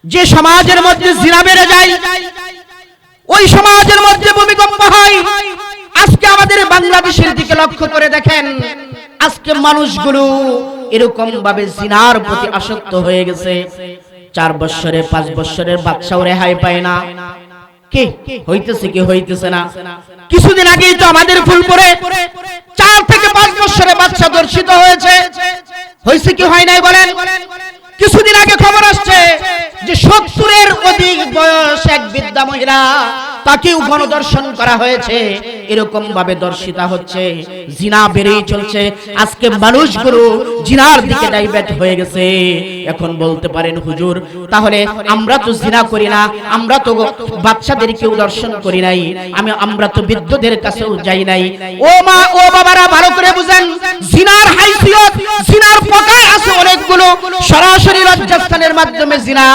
যে সমাজের মধ্যে জিনা বেড়ে যায়, ওই সমাজের মধ্যে ভূমিকম্প হয়। আজকে আমাদের বাংলাদেশের দিকে লক্ষ্য করে দেখেন, আজকে মানুষগুলো এরকম ভাবে জিনার প্রতি আসক্ত হয়ে গেছে। 4 বছরের 5 বছরের বাচ্চাও রেহাই পায় না। কি হইতেছে কি হইতেছে না? কিছুদিন আগেই তো আমাদের ফুলপুরে 4 থেকে 5 বছরের বাচ্চা ধর্ষিত হয়েছে। হয়েছে কি হয় নাই বলেন? কিছুদিন আগে খবর আসছে যে 70-এর অধিক বয়স এক বৃদ্ধা মহিলা, তাকেও গণধর্ষণ করা হয়েছে। এরকম ভাবে দর্শিতা হচ্ছে, জিনা বেড়েই চলছে। আজকে মানুষগুলো জিনার দিকে ডাইভার্ট হয়ে গেছে। এখন বলতে পারেন হুজুর, তাহলে আমরা তো জিনা করি না, আমরা তো বাচ্চাদেরকেও দর্শন করি নাই, আমরা তো বৃদ্ধদের কাছেও যাই নাই। ও মা ও বাবারা, ভালো করে বুঝেন, জিনার হাইসিয়ত, জিনার প্রকার আছে অনেকগুলো। সরাসরি লজ্জাস্থানের মাধ্যমে জিনা,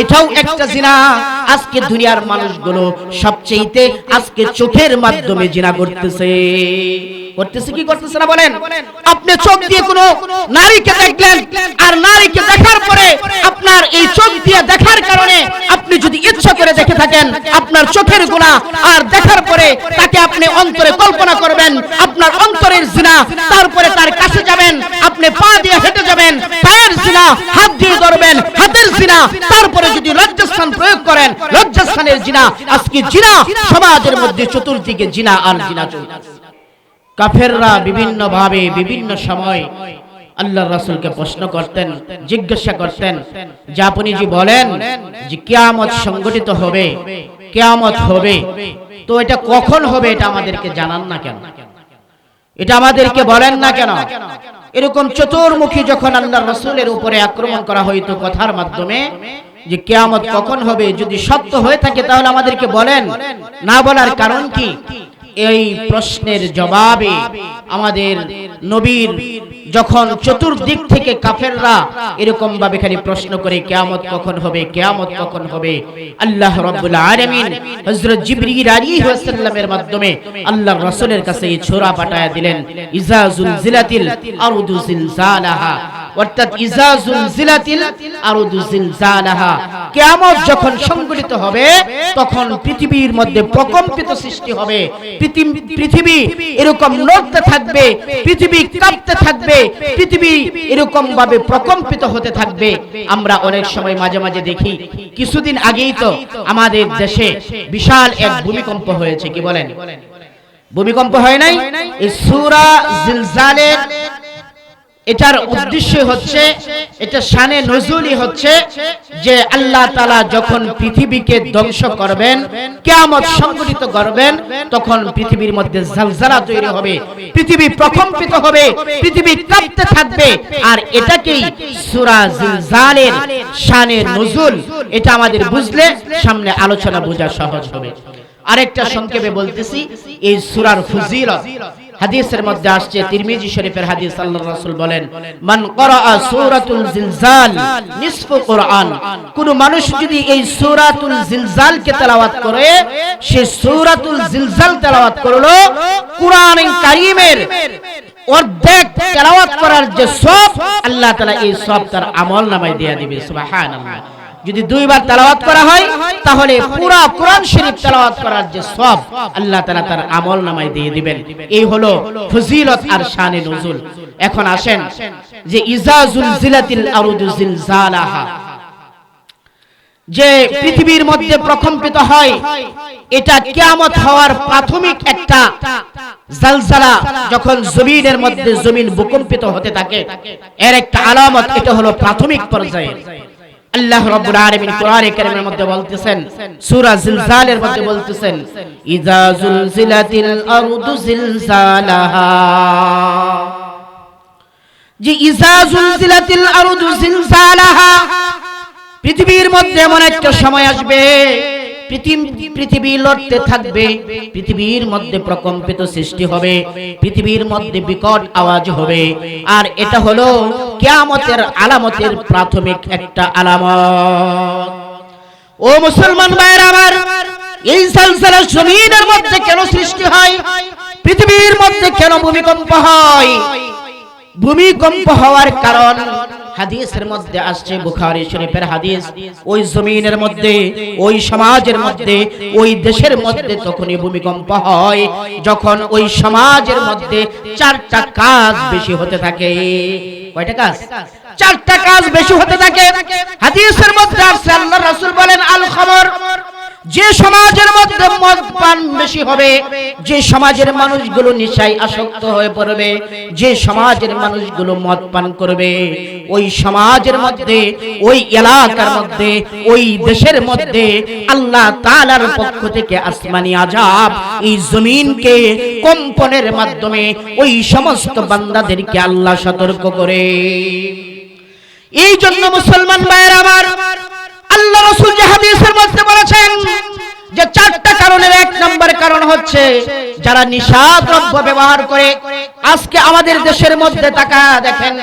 এটাও একটা জিনা। আজকে দুনিয়ার মানুষগুলো সবচেয়ে আজকে চোখের মাধ্যমে জিনা করতেছে। করতেছে কি করতেছে না বলেন? আপনি চোখ দিয়ে কোনো নারীকে দেখলেন, আর নারীকে দেখার পরে আপনার এই চোখ দিয়ে দেখার কারণে আপনি যদি ইচ্ছা করে দেখে থাকেন, আপনার চোখের গুনাহ। আর দেখার পরে তাকে আপনি অন্তরে কল্পনা করবেন, আপনার অন্তরের জিনা। তারপরে তার কাছে যাবেন, আপনি পা দিয়ে হেঁটে যাবেন, পায়ের জিনা। হাত দিয়ে ধরবেন, হাতের জিনা। তারপরে যদি লজ্জাস্থান প্রয়োগ করেন, লজ্জাস্থানের জিনা। আজকে জিনা সমাজের মধ্যে চতুর্দিকে জিনা আর জিনা চলছে। কাফেররা বিভিন্ন ভাবে বিভিন্ন সময় আল্লাহর রাসূলকে প্রশ্ন করতেন, জিজ্ঞাসা করতেন যে আপনি যে বলেন যে কিয়ামত সংঘটিত হবে, কিয়ামত হবে, তো এটা কখন হবে এটা আমাদেরকে জানান না কেন? এটা আমাদেরকে বলেন না কেন? এরকম চতুর্মুখী যখন আল্লাহর রাসূলের উপরে আক্রমণ করা হইতো কথার মাধ্যমে, যে কিয়ামত কখন হবে, যদি সত্য হয়ে থাকে তাহলে আমাদেরকে বলেন। না বলার কারণ কি? এই প্রশ্নের জবাবে আমাদের নবীর যখন চতুর্দিক থেকে কাফেররা এরকম ভাবে খালি প্রশ্ন করে কিয়ামত কখন হবে, কিয়ামত কখন হবে, আল্লাহ রাব্বুল আলামিন হযরত জিবরিল আলাইহিস সালামের মাধ্যমে আল্লাহর রাসূলের কাছে এই ছোরা পাঠায়া দিলেন, ইজা যুলজিলাতিল আরদু জিলজালাহা, অর্থাৎ ইজা যুলজিলাতিল আরদু জিলজালাহা, কিয়ামত যখন সংঘটিত হবে তখন পৃথিবীর মধ্যে প্রকম্পিত সৃষ্টি হবে। পৃথিবী এরকম নড়তে থাকবে, পৃথিবী কাঁপতে থাকবে, পৃথিবী এরকম ভাবে প্রকম্পিত হতে থাকবে। আমরা অনেক সময় মাঝে মাঝে দেখি, কিছুদিন আগেই তো আমাদের দেশে বিশাল এক ভূমিকম্প হয়েছে। কি বলেন? ভূমিকম্প হয় নাই? এই সূরা জিলজালের এটার উদ্দেশ্য হচ্ছে, এটা শানে নজুলি হচ্ছে যে আল্লাহ তাআলা যখন পৃথিবীকে ধ্বংস করবেন, কিয়ামত সংঘটিত করবেন, তখন পৃথিবীর মধ্যে জালজালা তৈরি হবে, পৃথিবী প্রকম্পিত হবে, পৃথিবী কাঁপতে থাকবে। আর এটাকেই সূরা জিলজালের শানে নজুল। এটা আমাদের বুঝলে সামনে আলোচনা বোঝা সহজ হবে। আরেকটা সংক্ষেপে বলতেছি, এই সূরার ফজিলত হাদিসের মধ্যে আসছে, তিরমিজি শরীফের হাদিস, আল্লাহর রাসূল বলেন, মান ক্বারাআ সূরাতুল জিলজাল নিসফু কুরআন, কোন মানুষ যদি এই সূরাতুল জিলজালকে তেলাওয়াত করে, সে সূরাতুল জিলজাল তেলাওয়াত করলো, কুরআনুল কারীমের অর্ধেক তেলাওয়াত করার যে সওয়াব, আল্লাহ তাআলা এই সওয়াব তার আমলনামায় দিয়ে দিবে। সুবহানাল্লাহ। যদি 2 বার তেলাওয়াত করা হয় তাহলে পুরো কোরআন শরীফ তেলাওয়াত করার যে সওয়াব আল্লাহ তাআলা তার আমলনামায় দিয়ে দিবেন। এই হলো ফজিলত আর শানে নজুল। এখন আসেন যে ইজা যুলজিলাতিল আরদু জিলজালাহা, যে পৃথিবীর মধ্যে প্রকম্পিত হয়, এটা কিয়ামত হওয়ার প্রাথমিক একটা জালজালা। যখন জমিনের মধ্যে জমিন ভূকম্পিত হতে থাকে, এর একটা আলামত, এটা হলো প্রাথমিক পর্যায়ে। আল্লাহ রাব্বুল আলামিন কোরআনে কারীমের মধ্যে বলতেছেন, সূরা জিলজালের মধ্যে বলতেছেন, ইজা যুলজিলাতিল আরদু জিলজালাহা, যে ইজা যুলজিলাতিল আরদু জিলজালাহা, পৃথিবীর মধ্যে এমন একটা সময় আসবে, পৃথিবী লড়তে থাকবে, পৃথিবীর মধ্যে প্রকম্পিত সৃষ্টি হবে, পৃথিবীর মধ্যে বিকট আওয়াজ হবে। আর এটা হলো কিয়ামতের আলামতের প্রাথমিক একটা আলামত। ও মুসলমান ভাইরা আমার, এই জালজালা জমিনের মধ্যে কেন সৃষ্টি হয়? পৃথিবীর মধ্যে কেন ভূমিকম্প হয়? ভূমিকম্প হওয়ার কারণ হাদিসের মধ্যে আসছে, বুখারী শরীফের হাদিস, ওই জমিনের মধ্যে, ওই সমাজের মধ্যে, ওই দেশের মধ্যে তখনই ভূমিকম্প হয় যখন ওই সমাজের মধ্যে 4টা কাজ বেশি হতে থাকে। কয়টা কাজ? 4টা কাজ বেশি হতে থাকে। হাদিসের মধ্যে আসছে, আল্লাহর রাসূল বলেন, আল খমর, যে সমাজের মধ্যে মদ পান বেশি হবে, যে সমাজের মানুষগুলো নেশায় আসক্ত হয়ে পড়বে, যে সমাজের মানুষগুলো মদ পান করবে, ওই সমাজের মধ্যে, ওই এলাকার মধ্যে, ওই দেশের মধ্যে আল্লাহ তাআলার পক্ষ থেকে আসমানি আযাব, এই জমিনকে কম্পনের মাধ্যমে ওই সমস্ত বান্দাদেরকে আল্লাহ সতর্ক করে। এই জন্য মুসলমান ভাইরা আমার, আল্লাহ রাসূল যে হাদিসের মধ্যে বলেছেন যে 4টা কারণের 1 নম্বর কারণ হচ্ছে যারা নিশাদ্রব্য ব্যবহার করে। আজকে আমাদের দেশের মধ্যে তাকা দেখেন,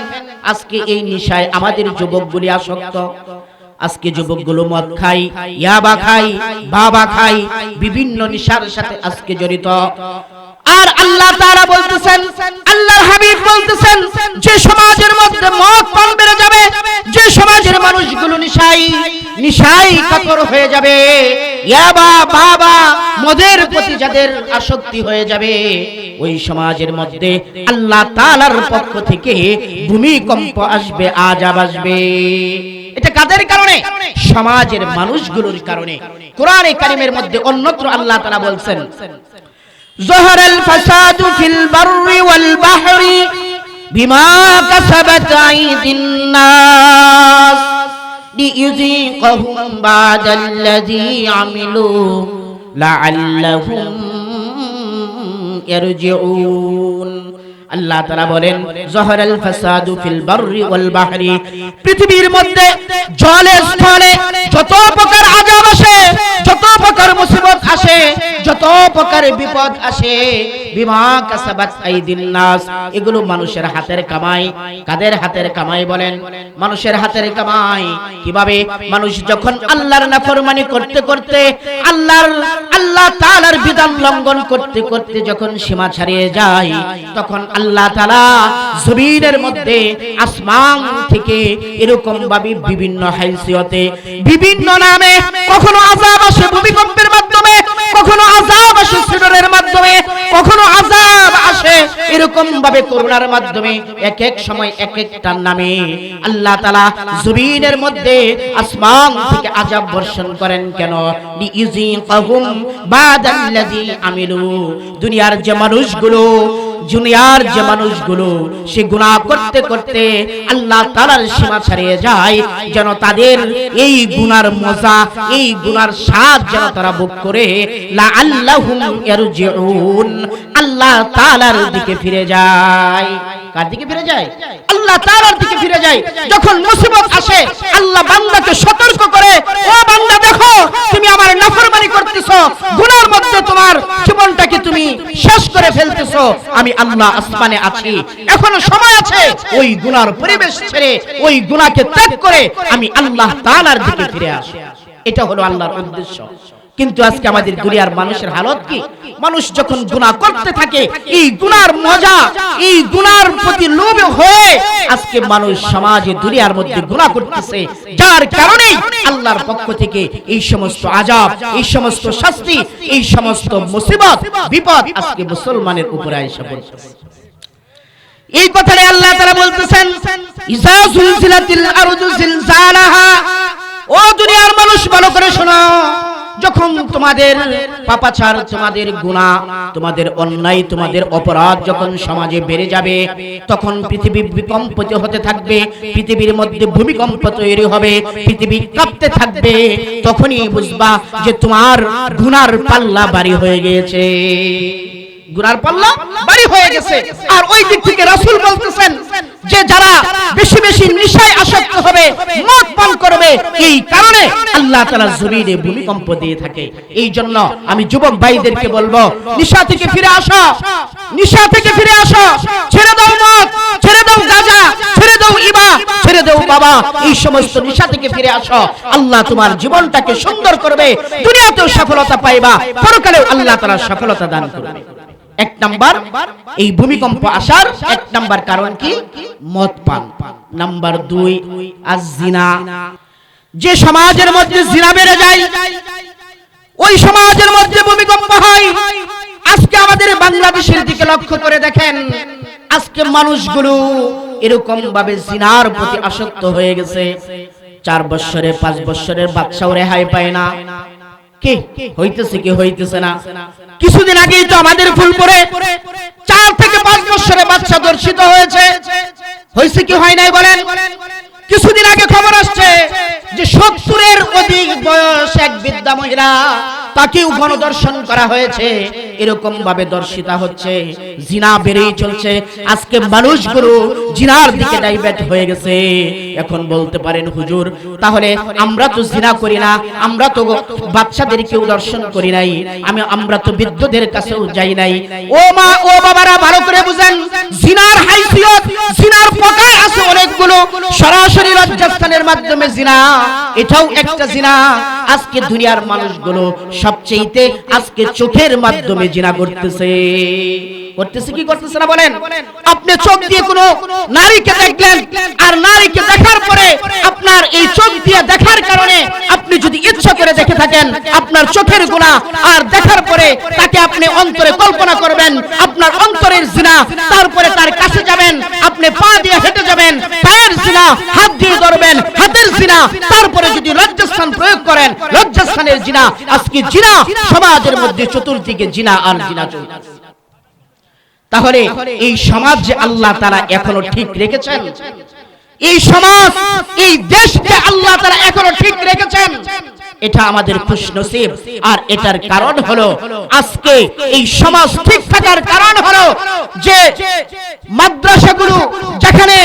আজকে এই নিশায় আমাদের যুবকগুলি আসক্ত। আজকে যুবকগুলো মদ খায়, ইয়াবা খায়, বাবা খায়, বিভিন্ন নিশার সাথে আজকে জড়িত। আর আল্লাহ তাআলা বলতেছেন, আল্লাহর হাবিব বলতেছেন, যে সমাজের মধ্যে মদ পান বেড়ে যাবে, যে সমাজের মানুষগুলো নিশায় কাতর হয়ে যাবে, ইয়াবা বাবা মদের প্রতি যাদের আসক্তি হয়ে যাবে, ওই সমাজের মধ্যে আল্লাহ তাআলার পক্ষ থেকে ভূমিকম্প আসবে, আযাব আসবে। এটা কাদের কারণে? সমাজের মানুষগুলোর কারণে। কোরআনে কারীমের মধ্যে অন্যত্র আল্লাহ তাআলা বলছেন, ظهر الفساد في البر والبحر بما كسبت أيدي الناس ليذيقهم بعد الذي عملوا لعلهم يرجعون। আল্লাহ তাআলা বলেন, জহরাল ফাসাদু ফিল বাররি ওয়াল বাহরি, পৃথিবীর মধ্যে জলে স্থলে যত প্রকার আযাব আসে, যত প্রকার মুসিবত আসে, যত প্রকার বিপদ আসে, বিমা কাসাবাত আইদিন নাস, এগুলো মানুষের হাতের কামাই। কাদের হাতের কামাই বলেন? মানুষের হাতের কামাই। কিভাবে? মানুষ যখন আল্লাহর নাফরমানি করতে করতে, আল্লাহ তাআলার বিধান লঙ্ঘন করতে করতে যখন সীমা ছাড়িয়ে যায়, তখন আল্লাহ তাআলা জমিনের মধ্যে আসমান থেকে এরকম ভাবে বিভিন্ন হাইসিয়তে, বিভিন্ন নামে, কখনো আযাব আসে ভূমিকম্পের মাধ্যমে, কখনো আযাব আসে সিডরের মাধ্যমে, কখনো আযাব আসে এরকম ভাবে করুণার মাধ্যমে, এক এক সময় এক একটা নামে আল্লাহ তাআলা জমিনের মধ্যে আসমান থেকে আযাব বর্ষণ করেন। কেন? লিইযিকাহুম বাদাল্লাযী আমিলু, দুনিয়ার যে মানুষগুলো সে গুনাহ করতে করতে আল্লাহ তাআলার সীমা ছাড়িয়ে যায়, যেন তাদের এই গুনার মজা, এই গুনার স্বাদ যেন তারা ভোগ করে, লাআল্লাহুম ইয়ারজিউন, আল্লাহ তাআলার দিকে ফিরে যায়। কার দিকে ফিরে যায়? আল্লাহ তাআলার দিকে ফিরে যায়। যখন মুসিবত আসে, আল্লাহ বান্দাকে সতর্ক করে, ও বান্দা দেখো, তুমি আমার নাফরমানি করতেছো, গুনার মধ্যে তোমার জীবনটাকে তুমি শেষ করে ফেলতেছো, আমি আল্লাহ আসমানে আছি, এখনো সময় আছে, ওই গুনার পরিবেশ ছেড়ে, ওই গুনাহকে ত্যাগ করে আমি আল্লাহ তাআলার দিকে ফিরে আসি। এটা হলো আল্লাহর উদ্দেশ্য। কিন্তু আজকে আমাদের দুনিয়ার মানুষের হালত কি? মানুষ যখন গুনাহ করতে থাকে, এই গুনার মজা, এই গুনার প্রতি লোভ হয়ে আজকে মানুষ সমাজে দুনিয়ার মধ্যে গুনাহ করতেছে, যার কারণে আল্লাহর পক্ষ থেকে এই সমস্ত আযাব, এই সমস্ত শাস্তি, এই সমস্ত মুসিবত, বিপদ আজকে মুসলমানের উপরে আইসা পড়তেছে। এই কথাটাই আল্লাহ তাআলা বলতেছেন, ইযা যুলজিলাতিল আরদু জিলজালাহা, ও দুনিয়ার মানুষ ভালো করে শোনো, যখন তোমাদের পাপাচার, তোমাদের গুনাহ, তোমাদের অন্যায়, তোমাদের অপরাধ যখন সমাজে বেড়ে যাবে, তখন পৃথিবী বিকম্পিত হতে থাকবে, পৃথিবীর মধ্যে ভূমিকম্প তৈরি হবে, পৃথিবী কাঁপতে থাকবে, তখনই বুঝবা যে তোমার গুনার পাল্লা ভারী হয়ে গিয়েছে, গুনার পাল্লা ভারী হয়ে গেছে। আর ওই দিক থেকে রাসূল বলতেছেন যে যারা বেশি বেশি নেশায় আসক্ত হবে, মদ পান করবে, এই কারণে আল্লাহ তাআলা জমিনে ভূমিকম্প দিয়ে থাকে। এই জন্য আমি যুবক ভাইদেরকে বলবো, নেশা থেকে ফিরে আসো, নেশা থেকে ফিরে আসো, ছেড়ে দাও মদ, ছেড়ে দাও গাঁজা, ছেড়ে দাও ইবা, ছেড়ে দাও বাবা, এই সমস্ত নেশা থেকে ফিরে আসো। আল্লাহ তোমার জীবনটাকে সুন্দর করবে, দুনিয়াতেও সফলতা পাইবা, পরকালেও আল্লাহ তাআলা সফলতা দান করবে। এক নাম্বার এই ভূমিকম্প আসার এক নাম্বার কারণ কি? মদ পান। নাম্বার 2 আজ-জিনা। যে সমাজের মধ্যে জিনা বেড়ে যায় ওই সমাজের মধ্যে ভূমিকম্প হয়। আজকে আমাদের বাংলাদেশের দিকে লক্ষ্য করে দেখেন, আজকে মানুষগুলো এরকম ভাবে জিনার প্রতি আসক্ত হয়ে গেছে। 4 বছরের 5 বছরের বাচ্চাও রেহাই পায় না। কি হইতেছে কি হইতেছে না? কিছুদিন আগেই তো আমাদের ফুলপুরে 4 থেকে 5 বছরের বাচ্চা ধর্ষিত হয়েছে। হইছে কি হয় নাই বলেন? কিছুদিন আগে খবর আসছে যে 70-এর অধিক বয়স এক বৃদ্ধা মহিলা, তাকেও গণধর্ষণ করা হয়েছে। এরকম ভাবে দর্শিতা হচ্ছে, জিনা বেড়েই চলছে। আজকে মানুষগুলো জিনার দিকে ডাইভার্ট হয়ে গেছে। এখন বলতে পারেন হুজুর, তাহলে আমরা তো জিনা করি না, আমরা তো বাচ্চাদেরকেও দর্শন করি নাই, আমরা তো বৃদ্ধদের কাছেও যাই নাই। ও মা ও বাবারা ভালো করে বুঝেন, জিনার হাইসিয়ত, জিনার প্রকার আছে অনেকগুলো। সরাসরি লজ্জাস্থানের মাধ্যমে জিনা, এটাও একটা জিনা। আজকে দুনিয়ার মানুষগুলো সবচেয়ে আজকে চোখের মাধ্যমে জিনা করতেছে। করতেছে কি করতেছে না বলেন? আপনি চোখ দিয়ে কোনো নারীকে দেখলেন, আর নারীকে দেখার পরে আপনার এই চোখ দিয়ে দেখার কারণে আপনি যদি ইচ্ছা করে দেখে থাকেন, আপনার চোখের গুনাহ, আর দেখার পরে তাকে আপনি অন্তরে কল্পনা করবেন আপনার অন্তরের জিনা। তারপরে তার কাছে যাবেন, আপনি পা দিয়ে হেঁটে যাবেন, পায়ের জিনা, হাত দিয়ে ধরবেন, হাতের জিনা। তারপরে যদি লজ্জাস্থান প্রয়োগ করেন, লজ্জাস্থানের জিনা। আজকে জিনা সমাজের মধ্যে চতুর্দিকে জিনা আর জিনা চলছে। তাহলে এই সমাজ যে আল্লাহ তাআলা এখনো ঠিক রেখেছেন, এই সমাজ এই দেশকে আল্লাহ তাআলা এখনো ঠিক রেখেছেন, এটা আমাদের খুশনসিব। আর এটার কারণ হলো, আজকে এই সমাজ ঠিক থাকার কারণ হলো যে মাদ্রাসাগুলো যেখানে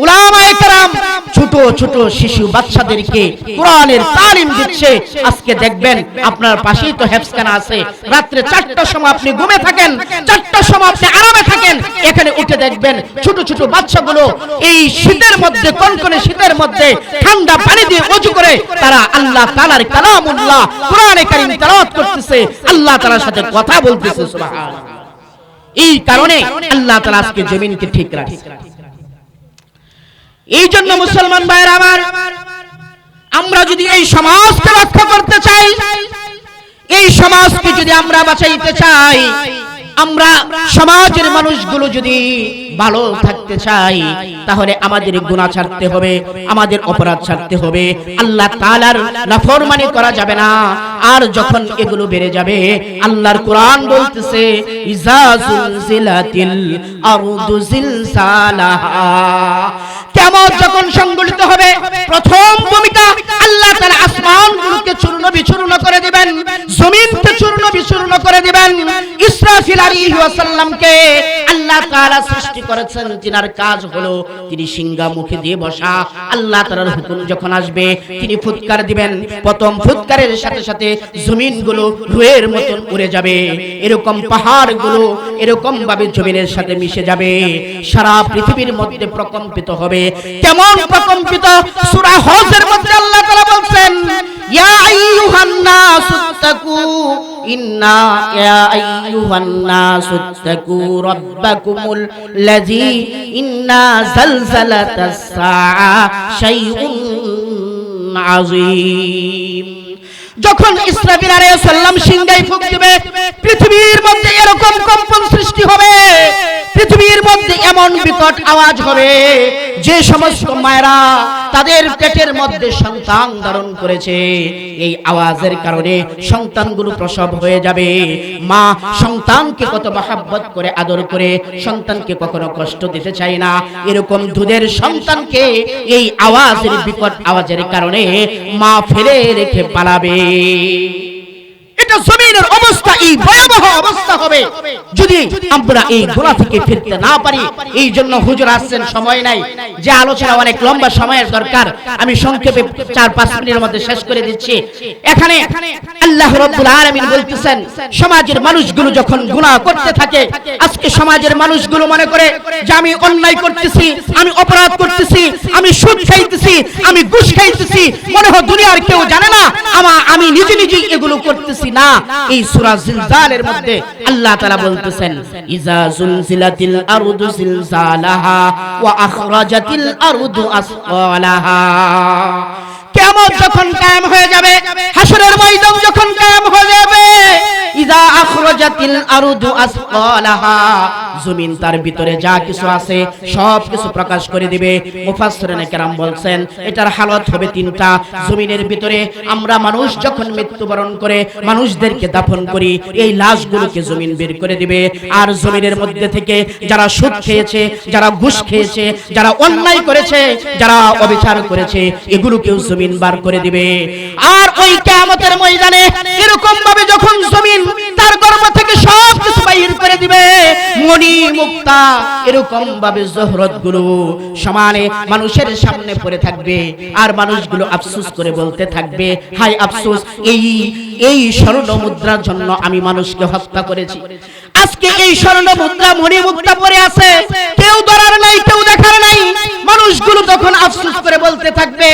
উলামায়ে কেরাম ছোট ছোট শিশু বাচ্চাদেরকে কোরআনের তালিম দিচ্ছে। আজকে দেখবেন আপনার পাশেই তো হেফজখানা আছে, রাত্রে 4টার সময় আপনি ঘুমে থাকেন, 4টার সময় আপনি আরামে থাকেন, এখানে উঠে দেখবেন ছোট ছোট বাচ্চাগুলো এই শীতের মধ্যে, কনকনে শীতের মধ্যে ঠান্ডা পানি দিয়ে ওযু করে তারা আল্লাহ তাআলার কালামুল্লাহ কোরআনে কারীম তেলাওয়াত করতেছে, আল্লাহ তাআলার সাথে কথা বলতেছে। সুবহানাল্লাহ। এই কারণে আল্লাহ তাআলা আজকে জমিনকে ঠিক রাখছে। এই জন্য মুসলমান ভাইরা আমার, আমরা যদি এই সমাজকে রক্ষা করতে চাই, এই সমাজকে যদি আমরা বাঁচাইতে চাই, আমরা সমাজের মানুষগুলো যদি ভালো থাকতে চাই, তাহলে আমাদের গুনাহ ছাড়তে হবে, আমাদের অপরাধ ছাড়তে হবে। আল্লাহ তাআলার নাফরমানি করা যাবে না। আর যখন এগুলো বেড়ে যাবে, আল্লাহর কোরআন বলতেছে, ইজা জুলজিলাতিল আরদু জিলসালাহা, কিয়ামত যখন সংঘটিত হবে, প্রথম ভূমিকা আল্লাহ তাআলা আসমানগুলোকে চূর্ণ বিচূর্ণ করে দিবেন, জমিনকে চূর্ণ বিচূর্ণ করে দিবেন। ইসরাফিল আলাইহিস সালামকে আল্লাহ তাআলা সৃষ্টি করেছেন, তিনার কাজ হলো তিনি সিংহা মুখে দিয়ে বসা। আল্লাহ তাআলার হুকুম যখন আসবে, তিনি ফুৎকার দিবেন। প্রথম ফুৎকারের সাথে সাথে জমিনগুলো রুহের মতন উড়ে যাবে, এরকম পাহাড়গুলো এরকম ভাবে জমিনের সাথে মিশে যাবে, সারা পৃথিবীর মধ্যে প্রকম্পিত হবে। কেমন প্রকম্পিত? সূরা হজের মধ্যে আল্লাহ তাআলা বলেন, ইয়া আইয়ুহান নাসুত্তাকু ইন্না ইয়া আইয়ুহান নাসুত্তাকু রাব্বাকুমুল লাযী ইন্না যালযালাতাস সাআ শাইউন আযীম। যখন ইসরাফিল আলাইহিস সালাম সিংহায় ফুঁক দিবে, পৃথিবীর মধ্যে এরকম কম্পন সৃষ্টি হবে, পৃথিবীর মধ্যে এমন বিকট আওয়াজ হবে, যে সমস্ত মায়েরা তাদের পেটের মধ্যে সন্তান ধারণ করেছে, এই আওয়াজের কারণে সন্তানগুলো প্রসব হয়ে যাবে। মা সন্তানকে কত মহব্বত করে আদর করে, সন্তানকে কখনো কষ্ট দিতে চায় না। এরকম দুধের সন্তানকে এই আওয়াজের, বিকট আওয়াজের কারণে মা ফেলে রেখে পালাবে। এটা জমিনের অবস্থা, এই ভয়াবহ অবস্থা হবে যদি আমরা এই গুনাহ থেকে ফিরতে না পারি। এই জন্য হুজুর আসছেন, সময় নাই, যে আলোচনা অনেক লম্বা সময়ের দরকার, আমি সংক্ষেপে 4-5 মিনিটের মধ্যে শেষ করে দিচ্ছি। এখানে আল্লাহ রাব্বুল আলামিন বলতেছেন, সমাজের মানুষগুলো যখন গুনাহ করতে থাকে, আজকে সমাজের মানুষগুলো মনে করে যে আমি অন্যায় করতেছি, আমি অপরাধ করতেছি, আমি সুদ খাইতেছি, আমি ঘুষ খাইতেছি, মনে হয় দুনিয়ার কেউ জানে না, আমি নিজে নিজে এগুলো করতেছি না। এই সূরা জিলজালের মধ্যে আল্লাহ তাআলা বলতেছেন ইজা জুলজিলাতিল আরদু জিলজালাহা ওয়া আখরাজাতিল আরদু আসকালাহা। কিয়ামত যখন কায়েম হয়ে যাবে, হাশরের ময়দান যখন কায়েম হয়ে যাবে, ইজা আখরাজাতিল আরদু আসকালাহা, জমিন তার ভিতরে যা কিছু আছে সব কিছু প্রকাশ করে দিবে। মুফাসসিরিনে কেরাম বলছেন এটার হালত হবে তিনটা। জমিনের ভিতরে আমরা মানুষ যখন মৃত্যুবরণ করে মানুষদেরকে দাফন করি, এই লাশগুলোকে জমিন বের করে দিবে। আর জমিনের মধ্যে থেকে যারা সুদ খেয়েছে, যারা ঘুষ খেয়েছে, যারা অন্যায় করেছে, যারা অবিচার করেছে, এগুলোকেও জমিন বার করে দিবে। আর ওই কিয়ামতের ময়দানে এরকম ভাবে যখন জমিন তার গর্ভ থেকে সব কিছু বাইর করে দিবে, মণি মুক্তা এরকম ভাবে জহরত গুলো সমানে মানুষের সামনে পড়ে থাকবে। আর মানুষগুলো আফসোস করে বলতে থাকবে, হায় আফসোস, এই স্বর্ণ মুদ্রার জন্য আমি মানুষকে হত্যা করেছি। আজকে এই স্বর্ণ মুদ্রা মণি মুক্তা পড়ে আছে, কেউ ধরার নাই, কেউ দেখার নাই। মানুষগুলো তখন আফসোস করে বলতে থাকবে,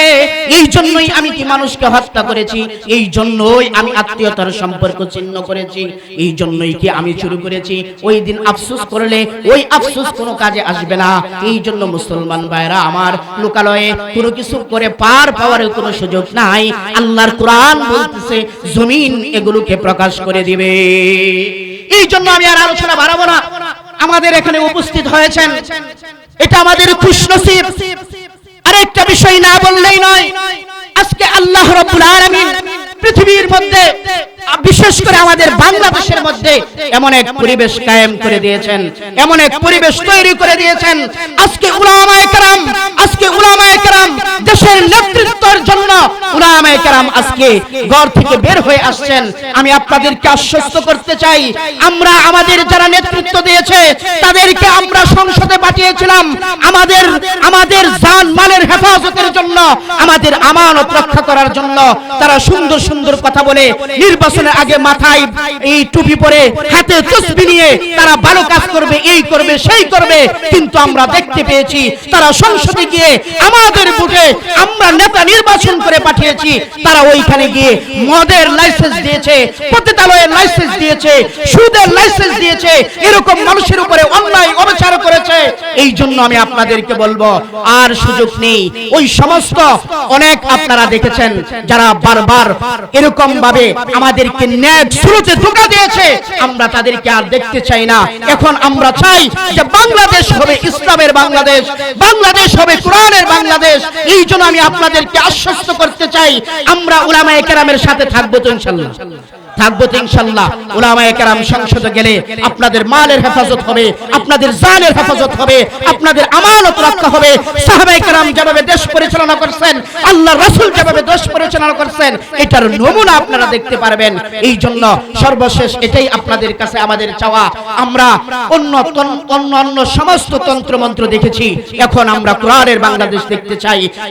এই জন্যই আমি কি মানুষকে হত্যা করেছি, এই জন্যই আমি আত্মীয়তার সম্পর্ক ছিন্ন করেছি, এই জন্যই কি আমি চুরি করেছি। ওই দিন আফসোস করলে ওই আফসোস কোনো কাজে আসবে না। এই জন্য মুসলমান ভাইরা আমার, লোকালয়ে কোনো কিছু করে পার পাওয়ার কোনো সুযোগ নাই। আল্লাহর কোরআন বলতেছে জমিন এগুলোকে প্রকাশ করে দিবে। এই জন্য আমি আর আলোচনা বাড়াবো না। আমাদের এখানে উপস্থিত হয়েছেন, এটা আমাদের খুশনসিব। আরেকটা বিষয় না বললেই নয়, আজকে আল্লাহ রাব্বুল আলামিন পৃথিবীর মধ্যে, বিশেষ করে আমাদের বাংলাদেশের মধ্যে এমন এক পরিবেশ কায়েম করে দিয়েছেন, এমন এক পরিবেশ তৈরি করে দিয়েছেন। আজকে উলামায়ে কেরাম দেশের নেতৃত্বের জন্য উলামায়ে কেরাম আজকে ঘর থেকে বের হয়ে আসছেন। আমি আপনাদেরকে আশ্বস্ত করতে চাই, আমরা আমাদের যারা নেতৃত্ব দিয়েছে তাদেরকে আমরা সংসদে পাঠিয়েছিলাম আমাদের জান মালের হেফাজতের জন্য, আমাদের আমানত রক্ষা করার জন্য। তারা সুন্দর সুন্দর কথা বলে, নির্বাচনের আগে মাথায় এই টুপি পরে, হাতে তসবিহ নিয়ে তারা ভালো কাজ করবে, এই করবে, সেই করবে। কিন্তু আমরা দেখতে পেয়েছি তারা সংসদে গিয়ে আমাদের ভোটে আমরা নেতা নির্বাচন করে পাঠিয়েছি, তারা ওইখানে গিয়ে মদের লাইসেন্স দিয়েছে, পতিতালয়ের লাইসেন্স দিয়েছে, সুদের লাইসেন্স দিয়েছে, এরকম মানুষের উপরে অন্যায় অবিচার করেছে। এই জন্য আমি আপনাদেরকে বলবো, আর সুযোগ নেই। ওই সমস্ত অনেক আপনারা দেখেছেন যারা বারবার এরকম ভাবে আমাদেরকে ন্যায় স্রোতে ধোঁকা দিয়েছে, আমরা তাদেরকে আর দেখতে চাই না। এখন আমরা চাই যে বাংলাদেশ হবে ইসলামের বাংলাদেশ, বাংলাদেশ হবে কোরআনের বাংলাদেশ। এই জন্য আমি আপনাদেরকে আশ্বস্ত করতে চাই, আমরা উলামায়ে কেরামের সাথে থাকবো তো ইনশাআল্লাহ, থাকবো তো ইনশাআল্লাহ। উলামায়ে কেরাম সংসদে গেলে আপনাদের মালের হেফাজত হবে, আপনাদের জানের হেফাজত হবে, আপনাদের আমানত রক্ষা হবে। সাহাবায়ে কেরাম যেভাবে দেশ পরিচালনা করছেন, আল্লাহর রাসূল যেভাবে দেশ পরিচালনা করছেন, এটার নমুনা আপনারা দেখতে পারবেন। এই জন্য সর্বশেষ এটাই আপনাদের কাছে আমাদের চাওয়া। আমরা অন্য সমস্ত তন্ত্রমন্ত্র দেখেছি, এখন আমরা কোরআনের বাংলাদেশ দেখতে চাই।